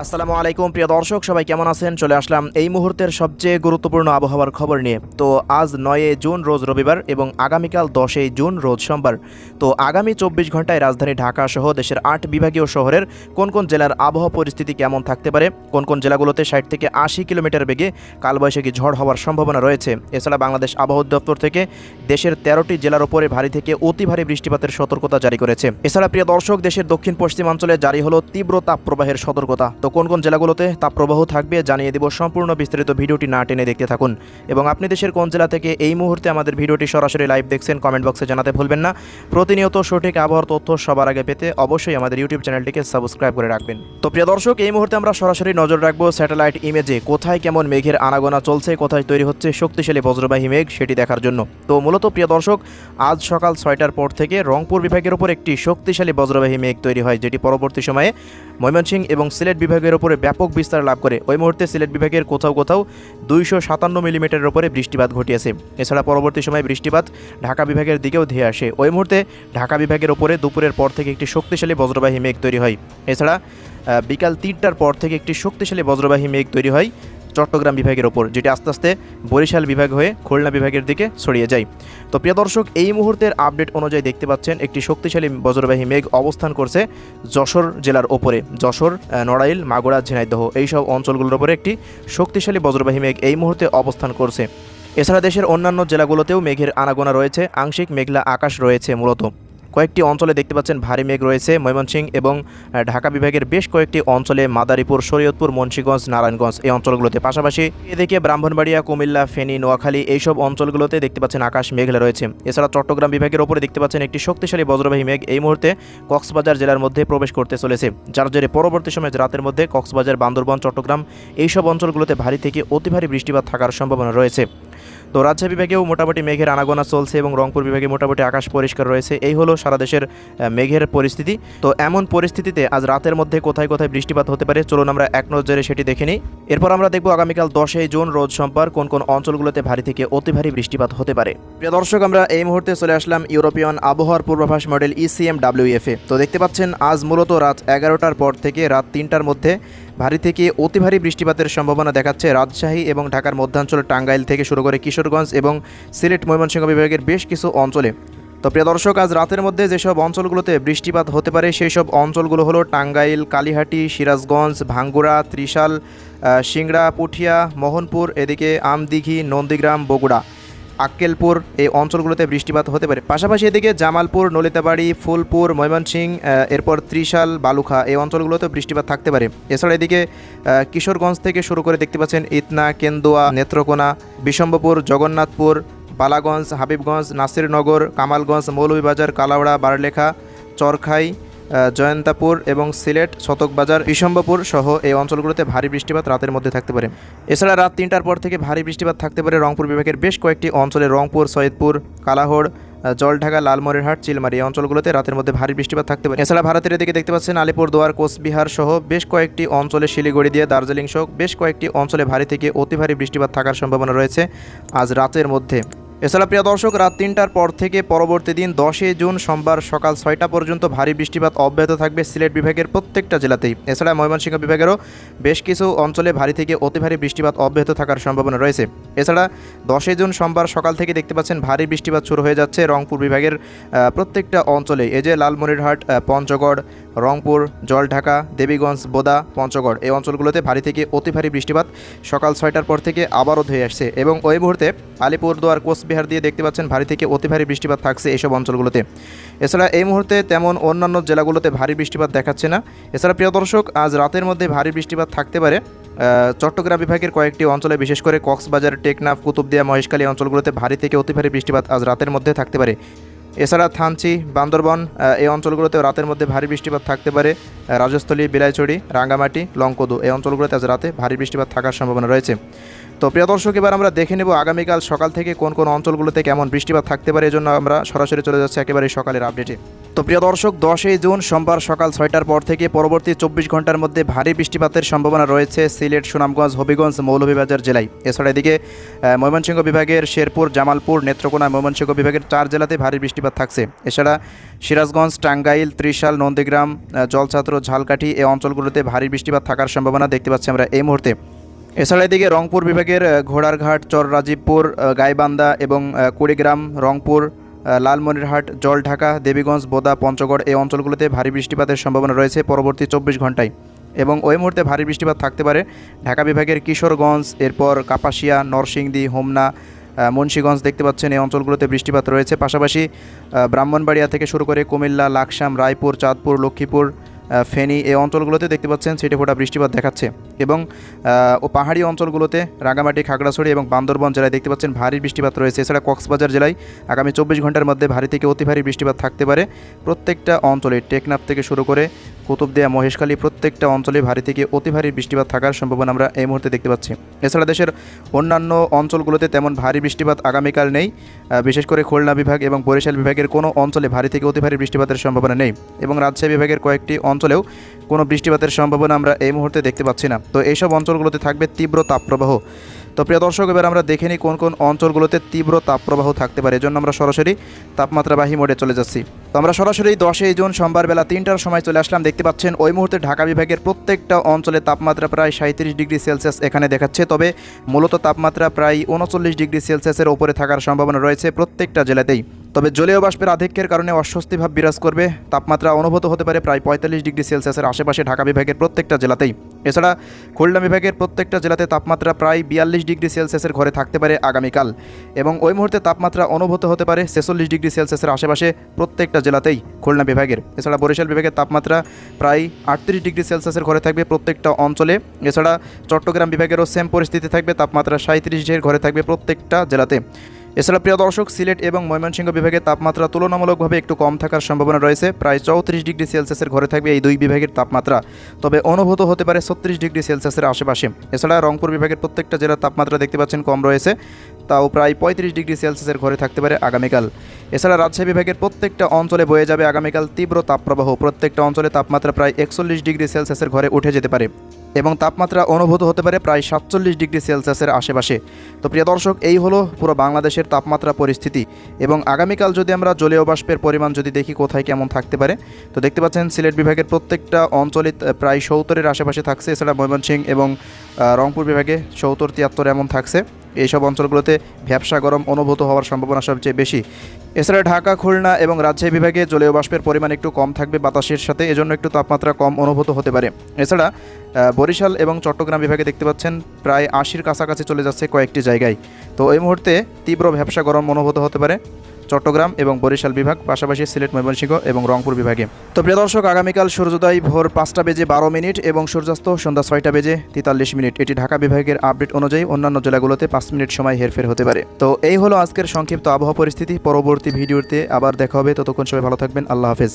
আসসালামু আলাইকুম প্রিয় দর্শক, সবাই কেমন আছেন? চলে আসলাম এই মুহূর্তের সবচেয়ে গুরুত্বপূর্ণ আবহাওয়ার খবর নিয়ে। তো আজ 9 জুন রোজ রবিবার এবং আগামীকাল 10 জুন রোজ সোমবার। তো আগামী 24 ঘন্টায় রাজধানী ঢাকা সহ দেশের 8 বিভাগীয় শহরের কোন কোন জেলার আবহাওয়া পরিস্থিতি কেমন থাকতে পারে, কোন কোন জেলাগুলোতে 60 থেকে 80 কিলোমিটার বেগে কালবৈশাখী ঝড় হওয়ার সম্ভাবনা রয়েছে। এছাড়া বাংলাদেশ আবহাওয়া দপ্তর থেকে দেশের 13টি জেলার উপরে ভারী থেকে অতি ভারী বৃষ্টিপাতের সতর্কতা জারি করেছে। এছাড়া প্রিয় দর্শক, দেশের দক্ষিণ পশ্চিমাঞ্চলে জারি হলো তীব্র তাপপ্রবাহের সতর্কতা। তো কোন কোন জেলাগুলোতে তাপপ্রবাহ থাকবে জানিয়ে দেব। সম্পূর্ণ বিস্তারিত ভিডিওটি না টেনে দেখতে থাকুন। এবং আপনি দেশের কোন জেলা থেকে এই মুহূর্তে আমাদের ভিডিওটি সরাসরি লাইভ দেখছেন কমেন্ট বক্সে জানাতে ভুলবেন না। প্রতিনিয়ত সঠিক আবহাওয়ার তথ্য সবার আগে পেতে অবশ্যই আমাদের ইউটিউব চ্যানেলটিকে সাবস্ক্রাইব করে রাখবেন। তো প্রিয় দর্শক, এই মুহূর্তে আমরা সরাসরি নজর রাখবো স্যাটেলাইট ইমেজে কোথায় কেমন মেঘের আনাগোনা চলছে, কোথায় তৈরি হচ্ছে শক্তিশালী বজ্রবাহী মেঘ, সেটি দেখার জন্য। তো মূলত প্রিয় দর্শক, আজ সকাল 6টার পর থেকে রংপুর বিভাগের উপর একটি শক্তিশালী বজ্রবাহী মেঘ তৈরি হয়, যেটি পরবর্তী সময়ে ময়মনসিংহ এবং সিলেট বিভাগের উপরে ব্যাপক বিস্তার লাভ করে। ওই মুহূর্তে সিলেট বিভাগের কোথাও কোথাও 257 মিলিমিটারের উপরে বৃষ্টিপাত ঘটিয়েছে। এছাড়া পরবর্তী সময়ে বৃষ্টিপাত ঢাকা বিভাগের দিকেও ধেয়ে আসে। ওই মুহূর্তে ঢাকা বিভাগের উপরে দুপুরের পর থেকে একটি শক্তিশালী বজ্রবাহী মেঘ তৈরি হয়। এছাড়া বিকাল 3টার পর থেকে একটি শক্তিশালী বজ্রবাহী মেঘ তৈরি হয় চট্টগ্রাম বিভাগের ওপর, যেটি আস্তে আস্তে বরিশাল বিভাগ হয়ে খুলনা বিভাগের দিকে ছড়িয়ে যায়। তো প্রিয় দর্শক, এই মুহূর্তের আপডেট অনুযায়ী দেখতে পাচ্ছেন একটি শক্তিশালী বজ্রবাহী মেঘ অবস্থান করছে যশোর জেলার ওপরে। যশোর, নড়াইল, মাগুরা, ঝিনাইদহ এইসব অঞ্চলগুলোর ওপরে একটি শক্তিশালী বজ্রবাহী মেঘ এই মুহূর্তে অবস্থান করছে। এছাড়া দেশের অন্যান্য জেলাগুলোতেও মেঘের আনাগোনা রয়েছে, আংশিক মেঘলা আকাশ রয়েছে। মূলত কয়েকটি অঞ্চলে দেখতে পাচ্ছেন ভারী মেঘ রয়েছে। ময়মনসিংহ এবং ঢাকা বিভাগের বেশ কয়েকটি অঞ্চলে, মাদারীপুর, শরীয়তপুর, মুন্সিগঞ্জ, নারায়ণগঞ্জ এই অঞ্চলগুলোতে, পাশাপাশি এদিকে ব্রাহ্মণবাড়িয়া, কুমিল্লা, ফেনী, নোয়াখালী এইসব অঞ্চলগুলোতে দেখতে পাচ্ছেন আকাশ মেঘলা রয়েছে। এছাড়া চট্টগ্রাম বিভাগের ওপরে দেখতে পাচ্ছেন একটি শক্তিশালী বজ্রবাহী মেঘ এই মুহূর্তে কক্সবাজার জেলার মধ্যে প্রবেশ করতে চলেছে, যার জেরে পরবর্তী সময়ে রাতের মধ্যে কক্সবাজার, বান্দরবান, চট্টগ্রাম এইসব অঞ্চলগুলোতে ভারী থেকে অতি ভারী বৃষ্টিপাত থাকার সম্ভাবনা রয়েছে। তো রাজশাহী বিভাগেও মোটামুটি মেঘের আনাগোনা চলছে এবং রংপুর বিভাগে মোটামুটি আকাশ পরিষ্কার রয়েছে। এই হলো সারা দেশের মেঘের পরিস্থিতি। তো এমন পরিস্থিতিতে আজ রাতের মধ্যে কোথায় কোথায় বৃষ্টিপাত হতে পারে চলুন আমরা এক নজরে সেটি দেখে নিই। এরপর আমরা দেখব আগামীকাল 10 জুন রোজ সোমবার কোন কোন অঞ্চলগুলোতে ভারী থেকে অতি ভারী বৃষ্টিপাত হতে পারে। প্রিয় দর্শক, আমরা এই মুহূর্তে চলে আসলাম ইউরোপিয়ান আবহাওয়ার পূর্বাভাস মডেল ECMWF-এ। তো দেখতে পাচ্ছেন আজ মূলত রাত 11টার পর থেকে রাত 3টার মধ্যে ভারী থেকে অতি ভারী বৃষ্টিপাতের সম্ভাবনা দেখাচ্ছে রাজশাহী এবং ঢাকার মধ্যাঞ্চল, টাঙ্গাইল থেকে শুরু করে কিশোরগঞ্জ এবং সিলেট, ময়মনসিংহ বিভাগের বেশ কিছু অঞ্চলে। তো প্রিয় দর্শক, আজ রাতের মধ্যে যেসব অঞ্চলগুলোতে বৃষ্টিপাত হতে পারে সেই সব অঞ্চলগুলো হলো টাঙ্গাইল, কালিহাটি, সিরাজগঞ্জ, ভাঙ্গুড়া, ত্রিশাল, সিংড়া, পুঠিয়া, মোহনপুর, এদিকে আমদিঘি, নন্দীগ্রাম, বগুড়া, আক্কেলপুর এই অঞ্চলগুলোতে বৃষ্টিপাত হতে পারে। পাশাপাশি এদিকে জামালপুর, নলিতাবাড়ি, ফুলপুর, ময়মনসিংহ, এরপর ত্রিশাল, বালুখা এই অঞ্চলগুলোতে বৃষ্টিপাত থাকতে পারে। এছাড়া এদিকে কিশোরগঞ্জ থেকে শুরু করে দেখতে পাচ্ছেন ইতনা, কেন্দুয়া, নেত্রকোনা, বিশম্বপুর, জগন্নাথপুর, বালাগঞ্জ, হাবিবগঞ্জ, নাসিরনগর, কামালগঞ্জ, মৌলভীবাজার, কালাউড়া, বারলেখা, চরখাই, জয়ন্তাপুর এবং সিলেট, শতকবাজার, বিশম্বপুর সহ এই অঞ্চলগুলোতে ভারী বৃষ্টিপাত রাতের মধ্যে থাকতে পারে। এছাড়া রাত 3টার পর থেকে ভারী বৃষ্টিপাত থাকতে পারে রংপুর বিভাগের বেশ কয়েকটি অঞ্চলে। রংপুর, সৈয়দপুর, কালাহড়, জলঢাকা, লালমনিরহাট, চিলমারি এই অঞ্চলগুলোতে রাতের মধ্যে ভারী বৃষ্টিপাত থাকতে পারে। এছাড়া ভারতের এদিকে দেখতে পাচ্ছেন আলিপুরদুয়ার, কোচবিহার সহ বেশ কয়েকটি অঞ্চলে, শিলিগুড়ি দিয়ে দার্জিলিং সহ বেশ কয়েকটি অঞ্চলে ভারী থেকে অতি ভারী বৃষ্টিপাত থাকার সম্ভাবনা রয়েছে আজ রাতের মধ্যে। এছাড়া প্রিয় দর্শক, রাত 3টার পর থেকে পরবর্তী দিন 10 জুন সোমবার সকাল 6টা পর্যন্ত ভারী বৃষ্টিপাত অব্যাহত থাকবে সিলেট বিভাগের প্রত্যেকটা জেলাতেই। এছাড়া ময়মনসিংহ বিভাগেরও বেশ কিছু অঞ্চলে ভারী থেকে অতি ভারী বৃষ্টিপাত অব্যাহত থাকার সম্ভাবনা রয়েছে। এছাড়া 10 জুন সোমবার সকাল থেকে দেখতে পাচ্ছেন ভারী বৃষ্টিপাত শুরু হয়ে যাচ্ছে রংপুর বিভাগের প্রত্যেকটা অঞ্চলে। এই যে লালমনিরহাট, পঞ্চগড়, রংপুর, জলঢাকা, দেবীগঞ্জ, বোদা, পঞ্চগড় এই অঞ্চলগুলোতে ভারী থেকে অতি ভারী বৃষ্টিপাত সকাল 6টার পর থেকে আবারও ধেয়ে আসছে এবং ওই মুহূর্তে আলিপুরদুয়ার, কোচবিহার দিয়ে দেখতে পাচ্ছেন ভারী থেকে অতি ভারী বৃষ্টিপাত থাকছে এইসব অঞ্চলগুলোতে। এছাড়া এই মুহূর্তে তেমন অন্যান্য জেলাগুলোতে ভারী বৃষ্টিপাত দেখাচ্ছে না। এছাড়া প্রিয় দর্শক, আজ রাতের মধ্যে ভারী বৃষ্টিপাত থাকতে পারে চট্টগ্রাম বিভাগের কয়েকটি অঞ্চলে, বিশেষ করে কক্সবাজার, টেকনাফ, কুতুবদিয়া, মহেশখালী অঞ্চলগুলোতে ভারী থেকে অতি ভারী বৃষ্টিপাত আজ রাতের মধ্যে থাকতে পারে। এছাড়া থানচি, বান্দরবান এই অঞ্চলগুলোতেও রাতের মধ্যে ভারী বৃষ্টিপাত থাকতে পারে। রাজস্থলী, বিলাইছড়ি, রাঙ্গামাটি, লংকদু এই অঞ্চলগুলোতে আজ রাতে ভারী বৃষ্টিপাত থাকার সম্ভাবনা রয়েছে। তো প্রিয় দর্শক, এবার আমরা দেখে নেব আগামীকাল সকাল থেকে কোন কোন অঞ্চলগুলোতে কেমন বৃষ্টিপাত থাকতে পারে। এজন্য আমরা সরাসরি চলে যাচ্ছি একেবারে সকালের আপডেটে। তো প্রিয় দর্শক, 10 জুন সোমবার সকাল 6টার পর থেকে পরবর্তী 24 ঘন্টার মধ্যে ভারী বৃষ্টিপাতের সম্ভাবনা রয়েছে সিলেট, সুনামগঞ্জ, হবিগঞ্জ, মৌলভীবাজার জেলায়। এছাড়া এদিকে ময়মনসিংহ বিভাগের শেরপুর, জামালপুর, নেত্রকোনা, ময়মনসিংহ বিভাগের 4 জেলাতে ভারী বৃষ্টিপাত থাকছে। এছাড়া সিরাজগঞ্জ, টাঙ্গাইল, ত্রিশাল, নন্দীগ্রাম, জলছাত্র, ঝালকাঠি এই অঞ্চলগুলোতে ভারী বৃষ্টিপাত থাকার সম্ভাবনা দেখতে পাচ্ছি আমরা এই মুহূর্তে। এছাড়া এদিকে রংপুর বিভাগের ঘোড়ারঘাট, চর রাজীবপুর, গাইবান্ধা এবং কুড়িগ্রাম, রংপুর, লালমনিরহাট, জলঢাকা, দেবীগঞ্জ, বোদা, পঞ্চগড় এই অঞ্চলগুলোতে ভারী বৃষ্টিপাতের সম্ভাবনা রয়েছে পরবর্তী 24 ঘন্টায়। এবং ওই মুহূর্তে ভারী বৃষ্টিপাত থাকতে পারে ঢাকা বিভাগের কিশোরগঞ্জ, এরপর কাপাসিয়া, নরসিংদী, হোমনা, মুন্সিগঞ্জ দেখতে পাচ্ছেন এই অঞ্চলগুলোতে বৃষ্টিপাত রয়েছে। পাশাপাশি ব্রাহ্মণবাড়িয়া থেকে শুরু করে কুমিল্লা, লাকসাম, রায়পুর, চাঁদপুর, লক্ষ্মীপুর, ফেনী এই অঞ্চলগুলোতে দেখতে পাচ্ছেন ছিটেফোঁটা বৃষ্টিপাত দেখাচ্ছে। এবং পাহাড়ি অঞ্চলগুলোতে রাঙামাটি, খাগড়াছড়ি এবং বান্দরবান জেলায় দেখতে পাচ্ছেন ভারী বৃষ্টিপাত রয়েছে। এছাড়া কক্সবাজার জেলায় আগামী 24 ঘন্টার মধ্যে ভারী থেকে অতি ভারী বৃষ্টিপাত থাকতে পারে প্রত্যেকটা অঞ্চলে। টেকনাফ থেকে শুরু করে কুতুবদিয়া, মহেশখালী প্রত্যেকটা অঞ্চলে ভারী থেকে অতি ভারী বৃষ্টিপাত থাকার সম্ভাবনা আমরা এই মুহূর্তে দেখতে পাচ্ছি। এছাড়া দেশের অন্যান্য অঞ্চলগুলোতে তেমন ভারী বৃষ্টিপাত আগামীকাল নেই। বিশেষ করে খুলনা বিভাগ এবং বরিশাল বিভাগের কোনো অঞ্চলে ভারী থেকে অতি ভারী বৃষ্টিপাতের সম্ভাবনা নেই। এবং রাজশাহী বিভাগের কয়েকটি অঞ্চলেও কোনো বৃষ্টিপাতের সম্ভাবনা আমরা এই মুহূর্তে দেখতে পাচ্ছি না। তো এইসব অঞ্চলগুলোতে থাকবে তীব্র তাপপ্রবাহ। তো প্রিয় দর্শক, এবার আমরা দেখে নিই কোন কোন অঞ্চলগুলোতে তীব্র তাপপ্রবাহ থাকতে পারে। এজন্য আমরা সরাসরি তাপমাত্রাবাহী মোডে চলে যাচ্ছি। তো আমরা সরাসরি 10 জুন সোমবার বেলা 3টার সময় চলে আসলাম। দেখতে পাচ্ছেন ওই মুহূর্তে ঢাকা বিভাগের প্রত্যেকটা অঞ্চলে তাপমাত্রা প্রায় 37 ডিগ্রি সেলসিয়াস এখানে দেখাচ্ছে। তবে মূলত তাপমাত্রা প্রায় 39 ডিগ্রি সেলসিয়াসের ওপরে থাকার সম্ভাবনা রয়েছে প্রত্যেকটা জেলাতেই। তবে জলীয় বাষ্পের আধিক্যের কারণে অস্বস্তি ভাব বিরাজ করবে। তাপমাত্রা অনুভূত হতে পারে প্রায় 45 ডিগ্রি সেলসিয়াসের আশেপাশে ঢাকা বিভাগের প্রত্যেকটা জেলাতেই। এছাড়া খুলনা বিভাগের প্রত্যেকটা জেলাতে তাপমাত্রা প্রায় 42 ডিগ্রি সেলসিয়াসের ঘরে থাকতে পারে আগামীকাল। এবং ওই মুহূর্তে তাপমাত্রা অনুভূত হতে পারে 46 ডিগ্রি সেলসিয়াসের আশেপাশে প্রত্যেকটা জেলাতেই খুলনা বিভাগের। এছাড়া বরিশাল বিভাগের তাপমাত্রা প্রায় 38 ডিগ্রি সেলসিয়াসের ঘরে থাকবে প্রত্যেকটা অঞ্চলে। এছাড়া চট্টগ্রাম বিভাগেরও সেম পরিস্থিতি থাকবে, তাপমাত্রা 37 ঘরে থাকবে প্রত্যেকটা জেলাতে। এছাড়া প্রিয় দর্শক, সিলেট এবং ময়মনসিংহ বিভাগের তাপমাত্রা তুলনামূলকভাবে একটু কম থাকার সম্ভাবনা রয়েছে। প্রায় 34 ডিগ্রি সেলসিয়াসের ঘরে থাকবে এই দুই বিভাগের তাপমাত্রা, তবে অনুভূত হতে পারে 36 ডিগ্রি সেলসিয়াসের আশেপাশে। এছাড়া রংপুর বিভাগের প্রত্যেকটা জেলার তাপমাত্রা দেখতে পাচ্ছেন কম রয়েছে, তাও প্রায় 35 ডিগ্রি সেলসিয়াসের ঘরে থাকতে পারে আগামীকাল। এছাড়া রাজশাহী বিভাগের প্রত্যেকটা অঞ্চলে বয়ে যাবে আগামীকাল তীব্র তাপপ্রবাহ। প্রত্যেকটা অঞ্চলে তাপমাত্রা প্রায় 41 ডিগ্রি সেলসিয়াসের ঘরে উঠে যেতে পারে এবং তাপমাত্রা অনুভূত হতে পারে প্রায় 47 ডিগ্রি সেলসিয়াসের আশেপাশে। তো প্রিয় দর্শক, এই হলো পুরো বাংলাদেশের তাপমাত্রা পরিস্থিতি। এবং আগামীকাল যদি আমরা জলীয় বাষ্পের পরিমাণ যদি দেখি কোথায় কেমন থাকতে পারে, তো দেখতে পাচ্ছেন সিলেট বিভাগের প্রত্যেকটা অঞ্চলে প্রায় 70-এর আশেপাশে থাকছে। এছাড়া ময়মনসিংহ এবং রংপুর বিভাগে 70-73 এমন থাকছে। এইসব অঞ্চলগুলোতে ভ্যাপসা গরম অনুভূত হওয়ার সম্ভাবনা সবচেয়ে বেশি। এছাড়া ঢাকা, খুলনা এবং রাজশাহী বিভাগে জলীয় বাষ্পের পরিমাণ একটু কম থাকবে বাতাসের সাথে, এজন্য একটু তাপমাত্রা কম অনুভূত হতে পারে। এছাড়া বরিশাল এবং চট্টগ্রাম বিভাগে দেখতে পাচ্ছেন প্রায় 80-র কাছাকাছি চলে যাচ্ছে কয়েকটি জায়গায়। তো এই মুহূর্তে তীব্র ভ্যাপসা গরম অনুভূত হতে পারে চট্টগ্রাম এবং বরিশাল বিভাগ, পাশাপাশি সিলেট, ময়মনসিংহ এবং রংপুর বিভাগে। তো প্রিয় দর্শক, আগামীকাল সূর্যোদয় ভোর 5:12 এবং সূর্যাস্ত সন্ধ্যা 6:43। এটি ঢাকা বিভাগের আপডেট অনুযায়ী অন্যান্য জেলাগুলোতে 5 মিনিট সময় হেরফের হতে পারে। তো এই হলো আজকের সংক্ষিপ্ত আবহাওয়া পরিস্থিতি। পরবর্তী ভিডিওতে আবার দেখা হবে, ততক্ষণ সবাই ভালো থাকবেন। আল্লাহ হাফেজ।